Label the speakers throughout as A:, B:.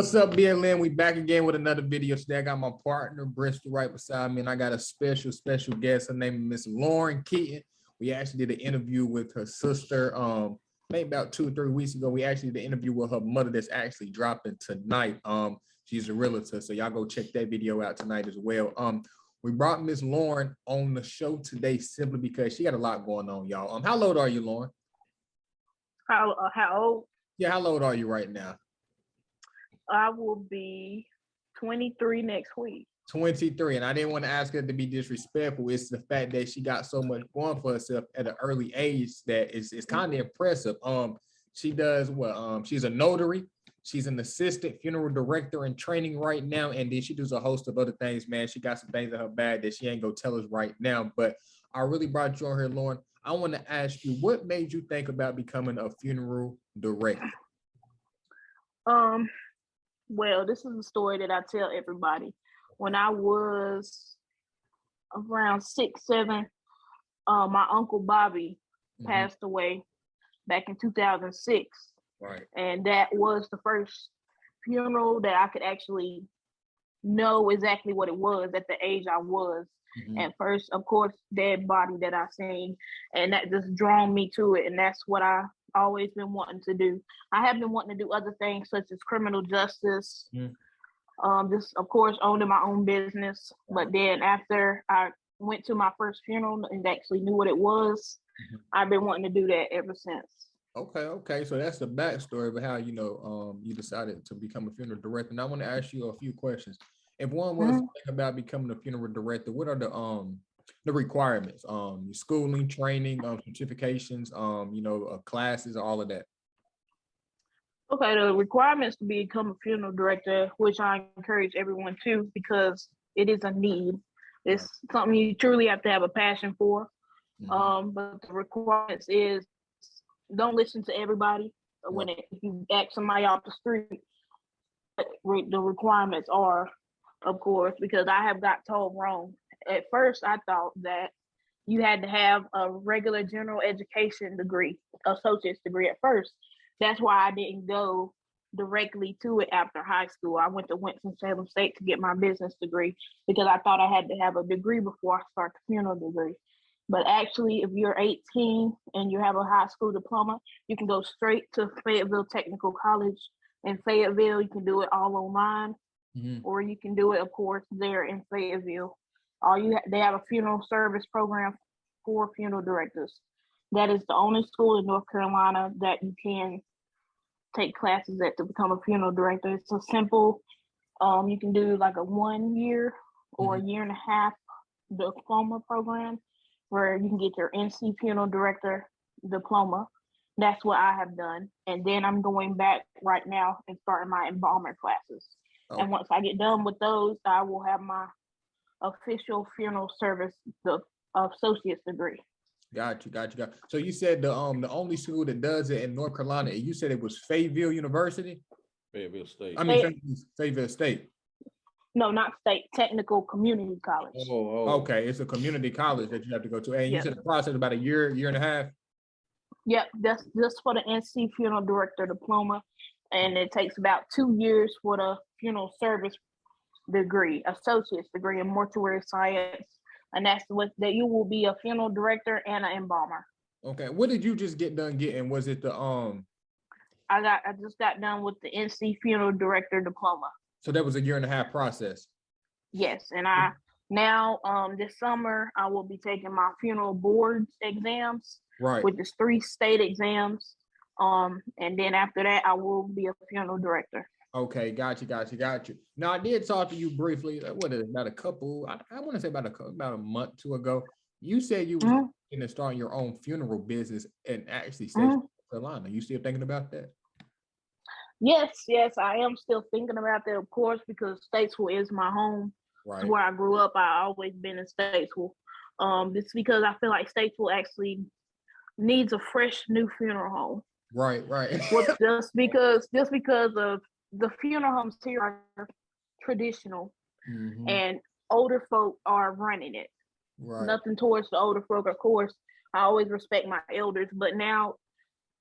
A: What's up, BLM? We back again with another video today. I got my partner Bristol right beside me, and I got a special guest. Her name is Miss Lauren Keaton. We actually did an interview with her sister maybe about 2 or 3 weeks ago. We actually did an interview with her mother that's actually dropping tonight. She's a realtor, so y'all go check that video out tonight as well. We brought Miss Lauren on the show today simply because she got a lot going on, y'all. How old are you, Lauren?
B: How old?
A: Yeah, how old are you right now?
B: I will be 23 next week.
A: 23, and I didn't want to ask her to be disrespectful. It's the fact that she got so much going for herself at an early age that it's kind of impressive. She does what? She's a notary. She's an assistant funeral director in training right now, and then she does a host of other things. Man, she got some things in her bag that she ain't gonna tell us right now. But I really brought you on here, Lauren. I want to ask you, what made you think about becoming a funeral director?
B: Well, this is a story that I tell everybody. When I was around 6, 7, my Uncle Bobby passed away back in 2006.
A: Right. And
B: that was the first funeral that I could actually know exactly what it was at the age I was. At first, of course, dead body that I seen, and that just drawn me to it. And that's what I always been wanting to do. I have been wanting to do other things such as criminal justice, just of course owning my own business. But then after I went to my first funeral and actually knew what it was, I've been wanting to do that ever since.
A: Okay. So that's the backstory of how you decided to become a funeral director. And I want to ask you a few questions. If one was to think about becoming a funeral director, what are the requirements? Your schooling, training, certifications, classes, all of that.
B: Okay, the requirements to become a funeral director, which I encourage everyone to, because it is a need. It's something you truly have to have a passion for. But the requirements is, don't listen to everybody. If you ask somebody off the street, the requirements are, of course, because I have got told wrong. At first, I thought that you had to have a regular general education degree, associate's degree at first. That's why I didn't go directly to it after high school. I went to Winston-Salem State to get my business degree because I thought I had to have a degree before I start the funeral degree. But actually, if you're 18 and you have a high school diploma, you can go straight to Fayetteville Technical College. In Fayetteville, you can do it all online, or you can do it, of course, there in Fayetteville. They have a funeral service program for funeral directors. That is the only school in North Carolina that you can take classes at to become a funeral director. It's a simple, you can do like a 1 year or a year and a half diploma program where you can get your NC funeral director diploma. That's what I have done. And then I'm going back right now and starting my embalmer classes. And once I get done with those, I will have my official funeral service, the associate's degree.
A: Got you. So you said the only school that does it in North Carolina, you said it was Fayetteville University?
C: Fayetteville State.
A: Fayetteville State.
B: No, not state. Technical Community College.
A: Okay, it's a community college that you have to go to. And you said the process about a year and a half? Yep,
B: that's just for the NC funeral director diploma. And it takes about 2 years for the funeral service degree, associate's degree in mortuary science. And that's that you will be a funeral director and an embalmer.
A: Okay. What did you just get done getting? Was it the
B: I just got done with the NC funeral director diploma.
A: So that was a year and a half process.
B: Yes. And now this summer I will be taking my funeral boards exams.
A: Right.
B: Which is 3 state exams. And then after that I will be a funeral director.
A: Okay, got you. Now I did talk to you briefly. What is it, about a couple? I want to say about a month or 2 ago. You said you were going to start your own funeral business and actually North Carolina. You still thinking about that?
B: Yes, I am still thinking about that, of course, because Statesville is my home. Right. It's where I grew up. I always been in Statesville. It's because I feel like Statesville actually needs a fresh new funeral home.
A: Right.
B: just because of the funeral homes here are traditional, and older folk are running it. Right. Nothing towards the older folk, of course. I always respect my elders, but now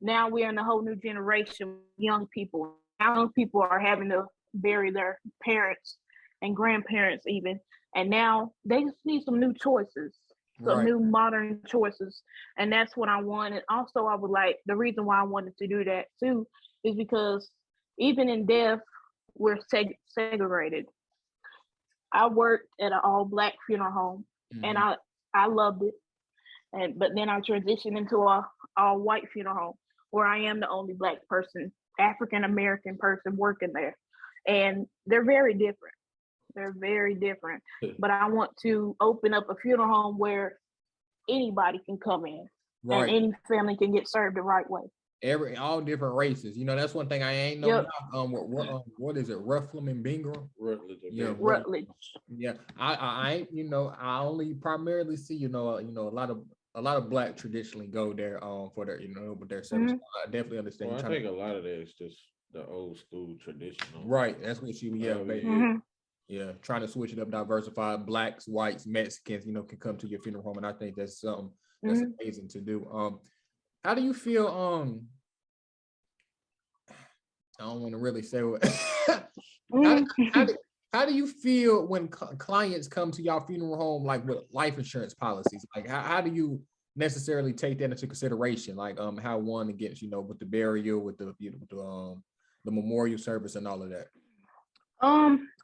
B: we're in a whole new generation of young people. Young people are having to bury their parents and grandparents even. And now they just need some new choices, some
A: Right.
B: new modern choices. And that's what I wanted. Also, I would like, the reason why I wanted to do that too is because even in death, we're segregated. I worked at an all Black funeral home, and
A: Mhm.
B: I loved it. But then I transitioned into a all white funeral home where I am the only Black person, African American person working there, and they're very different. They're very different. But I want to open up a funeral home where anybody can come in and
A: Right.
B: any family can get served the right way.
A: All different races. You know, that's one thing I ain't know.
B: Yep.
A: What is it? Rufflum and Bingram?
C: Rutledge.
A: Yeah,
B: Rutledge.
A: yeah. I ain't, you know, I only primarily see, a lot of Black traditionally go there for their, with their service. I definitely understand.
C: Well, I think a lot of that is just the old school traditional.
A: Right. That's what yeah, trying to switch it up, diversify. Blacks, whites, Mexicans, can come to your funeral home, and I think that's something that's amazing to do. How do you feel? I don't want to really say what. How do you feel when clients come to your funeral home, like with life insurance policies? Like, how do you necessarily take that into consideration? Like, how one against, with the burial, with the memorial service and all of that.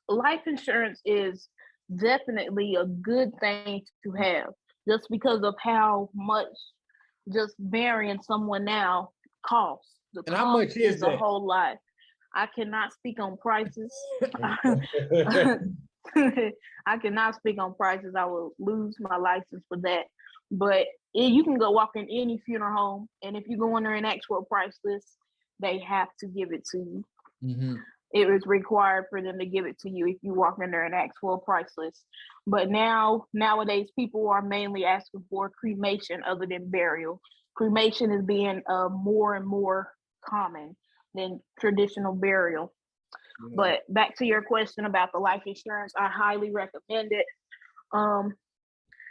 B: Life insurance is definitely a good thing to have, just because of how much just burying someone now costs. The
A: and how much is
B: a whole lot. I cannot speak on prices. I cannot speak on prices. I will lose my license for that. But you can go walk in any funeral home, and if you go in there and ask for a price list, they have to give it to you.
A: Mm-hmm.
B: It was required for them to give it to you if you walk in there and ask for a price list. But nowadays, people are mainly asking for cremation other than burial. Cremation is being more and more common than traditional burial. Yeah. But back to your question about the life insurance, I highly recommend it.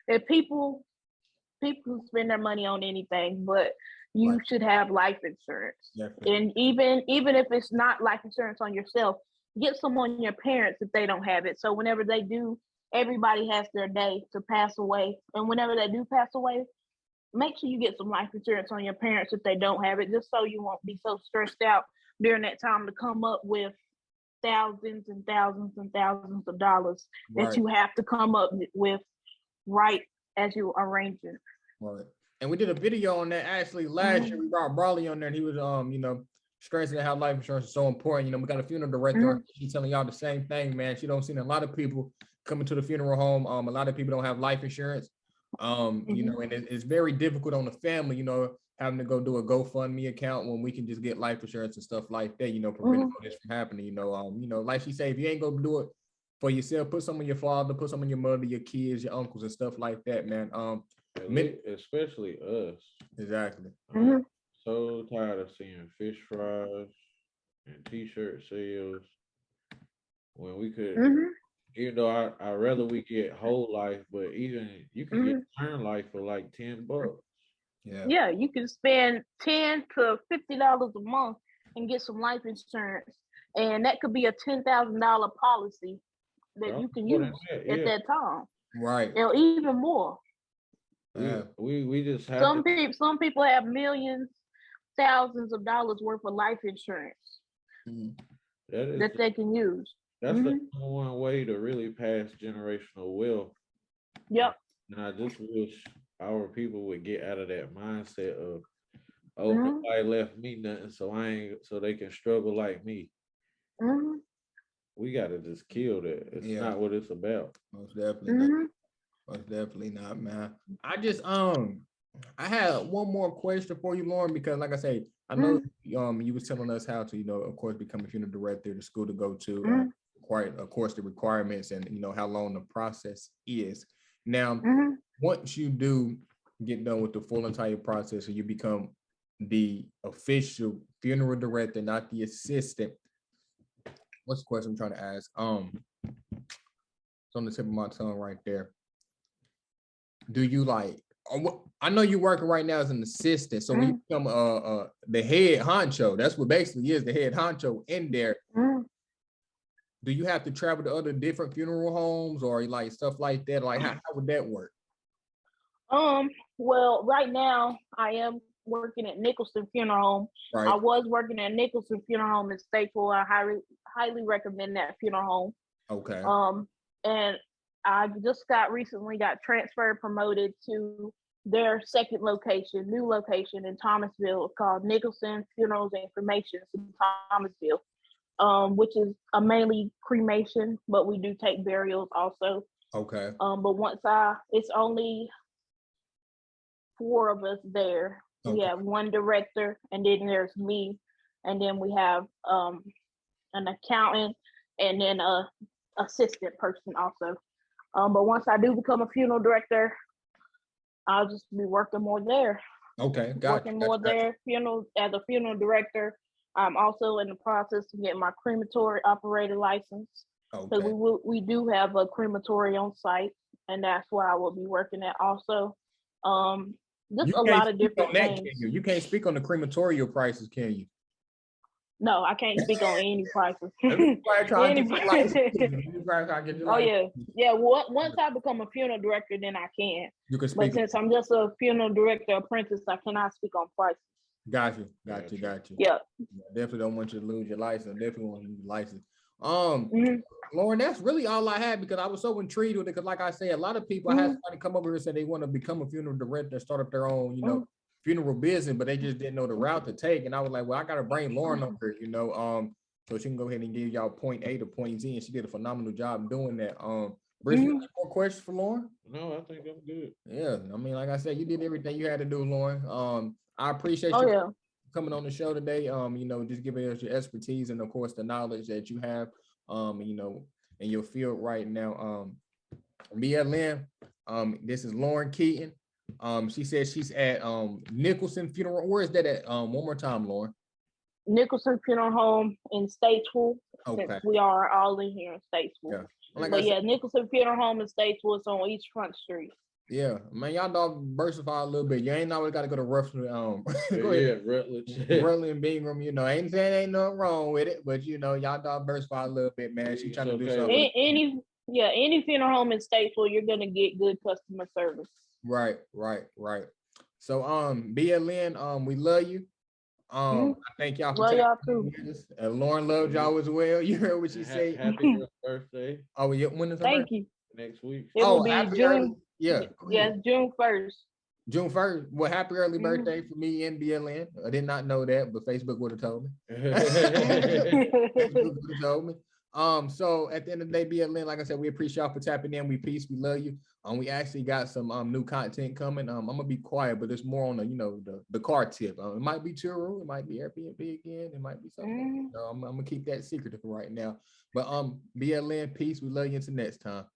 B: If people spend their money on anything, but you should have life insurance. Definitely. And even if it's not life insurance on yourself, get some on your parents if they don't have it. So whenever they do, everybody has their day to pass away. And whenever they do pass away, make sure you get some life insurance on your parents if they don't have it, just so you won't be so stressed out during that time to come up with thousands and thousands and thousands of dollars that you have to come up with right as you arrange it.
A: Right. And we did a video on that actually last year. We brought Brawley on there, and he was stressing how life insurance is so important. We got a funeral director. She's telling y'all the same thing, man. She don't see a lot of people coming to the funeral home. A lot of people don't have life insurance. And it's very difficult on the family, having to go do a GoFundMe account when we can just get life insurance and stuff like that, prevent all this from happening. Like she said, if you ain't gonna do it for yourself, put some on your father, put some on your mother, your kids, your uncles, and stuff like that, man.
C: Especially us.
A: Exactly.
C: So tired of seeing fish fries and t-shirt sales when we could, even though I rather we get whole life, but even you can get term life for like $10.
B: Yeah, you can spend $10 to $50 a month and get some life insurance, and that could be a $10,000 policy that you can use at that time.
A: Right.
B: Or even more.
C: We just have
B: some people have millions, thousands of dollars worth of life insurance that they can use.
C: That's the one way to really pass generational wealth.
B: Yep.
C: And I just wish our people would get out of that mindset of, nobody left me nothing, so they can struggle like me. We gotta just kill that. It's not what it's about.
A: Most definitely not. Most definitely not, man. I had one more question for you, Lauren, because like I say, I know you was telling us how to, of course, become a funeral director, the school to go to, of course, the requirements and how long the process is. Now, once you do get done with the full entire process and you become the official funeral director, not the assistant, what's the question I'm trying to ask? It's on the tip of my tongue right there. Do you I know you're working right now as an assistant, so when you become the head honcho, that's what basically is the head honcho in there. do you have to travel to other different funeral homes or like stuff like that? Like how would that work?
B: Well, right now I am working at Nicholson Funeral Home.
A: Right.
B: I was working at Nicholson Funeral Home in Statesville. I highly recommend that funeral home.
A: Okay.
B: And I just recently got transferred, promoted to their second location, new location in Thomasville, called Nicholson Funerals and Cremations in Thomasville, which is a mainly cremation, but we do take burials also.
A: Okay.
B: But it's only 4 of us there. Okay. We have 1 director, and then there's me, and then we have an accountant, and then a assistant person also. But once I do become a funeral director, I'll just be working more there.
A: Okay,
B: working more there. Funeral as a funeral director. I'm also in the process of getting my crematory operator license. Okay. So we do have a crematory on site, and that's where I will be working at also. Just a lot of different things.
A: You can't speak on the crematorial prices, can you?
B: No, I can't speak on any prices. Oh yeah. Once I become a funeral director, then I can.
A: You can speak.
B: But since I'm just a funeral director apprentice, I cannot speak on prices.
A: Got you.
B: Yeah.
A: Definitely don't want you to lose your license. Definitely want you to lose your license. Lauren, that's really all I had because I was so intrigued with it. Because, like I said, a lot of people had somebody come over here and say they want to become a funeral director, start up their own, funeral business, but they just didn't know the route to take. And I was like, well, I got to bring Lauren over, so she can go ahead and give y'all point A to point Z, and she did a phenomenal job doing that. Bruce, you have more questions for Lauren?
C: No, I think I'm good.
A: Yeah, I mean, like I said, you did everything you had to do, Lauren. I appreciate you coming on the show today. Just giving us your expertise and of course the knowledge that you have, in your field right now. BLM, this is Lauren Keaton. She says she's at Nicholson Funeral. Where is that at? One more time, Lauren.
B: Nicholson Funeral Home in Statesville. Okay. Since we are all in here in Statesville. Yeah. Like Nicholson Funeral Home in Statesville is on East Front Street.
A: Yeah, man, y'all diversify a little bit. You ain't always got to go to Rutledge. Rutledge and Bingham. Ain't saying ain't nothing wrong with it, but y'all diversify a little bit, man. She trying to do something.
B: Any funeral home in Statesville, you're gonna get good customer service.
A: Right. So, BLN, we love you. I thank y'all for
B: y'all too.
A: Lauren loves y'all as well. You heard what she said.
C: Happy birthday.
A: Oh, yeah. When is her
B: Thank
A: birthday?
B: You.
C: Next week.
B: It will be June.
A: Yeah.
B: Yes, June 1st.
A: June 1st. Well, happy early birthday for me and BLN. I did not know that, but Facebook would have told me. Facebook would have told me. So at the end of the day, BLN, like I said, we appreciate y'all for tapping in. We love you. We actually got some new content coming. I'm gonna be quiet, but it's more on the car tip. It might be Turo, it might be Airbnb again, it might be something. I'm gonna keep that secretive for right now. But BLN, peace. We love you until next time.